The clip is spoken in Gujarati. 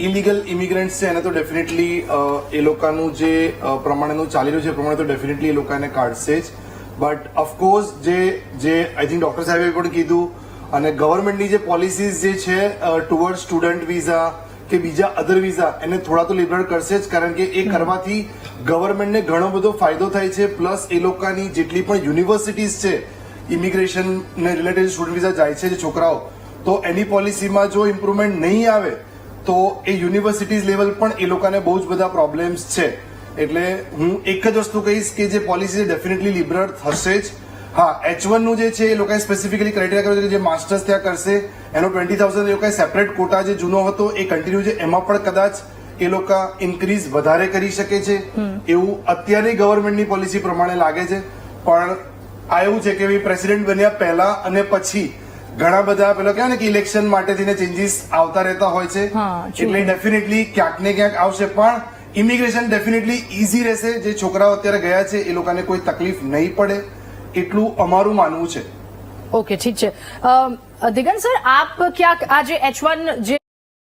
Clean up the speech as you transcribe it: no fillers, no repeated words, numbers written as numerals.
ઇલીગલ ઇમિગ્રન્ટ્સ છે એને તો ડેફિનેટલી એ લોકોનું જે પ્રમાણેનું ચાલી રહ્યું છે એ પ્રમાણે તો ડેફિનેટલી એ લોકોને કાઢશે જ. બટ ઓફકોર્સ જે આઈ થિંક ડોક્ટર સાહેબે પણ કીધું અને ગવર્મેન્ટની જે પોલિસીઝ જે છે ટુવર્ડ સ્ટુડન્ટ વિઝા કે બીજા અધર વિઝા એને થોડા તો લિબરલ કરશે જ, કારણ કે એ કરવાથી ગવર્મેન્ટને ઘણો બધો ફાયદો થાય છે. પ્લસ એ લોકોની જેટલી પણ યુનિવર્સિટીઝ છે ઇમિગ્રેશન ને રિલેટેડ સ્ટુડન્ટ વિઝા જાય છે જે છોકરાઓ, તો એની પોલિસીમાં જો ઇમ્પ્રુવમેન્ટ નહીં આવે તો એ યુનિવર્સિટીઝ લેવલ પણ એ લોકોને બહુ જ બધા પ્રોબ્લેમ્સ છે. એટલે હું એક જ વસ્તુ કહીશ કે જે પોલિસી ડેફિનેટલી લિબરલ થશે જ. હા, H1 નું જે છે એ લોકોએ સ્પેસિફિકલી ક્રાઇટેરિયા કર્યો છે કે જે માસ્ટર્સ ત્યાં કરશે એનો 20,000 એ લોકોએ સેપરેટ કોટા જે જૂનો હતો એ કન્ટિન્યુ છે, એમાં પણ કદાચ એ લોકો ઇન્ક્રીઝ વધારે કરી શકે છે એવું અત્યારની ગવર્મેન્ટની પોલિસી પ્રમાણે લાગે છે. પણ આ એવું છે કે પ્રેસિડેન્ટ બન્યા પહેલા અને પછી ઘણા બધા પેલો કહેવાય ને કે ઇલેક્શન માટેથી ચેન્જીસ આવતા રહેતા હોય છે, એટલે ડેફિનેટલી ક્યાંક ને ક્યાંક આવશે. પણ ઇમિગ્રેશન ડેફિનેટલી ઇઝી રહેશે. જે છોકરાઓ અત્યારે ગયા છે એ લોકોને કોઈ તકલીફ નહીં પડે એટલું અમારું માનવું છે. ઓકે, ઠીક છે. દિગંત સર, આપ ક્યાંક આ જે H1 જે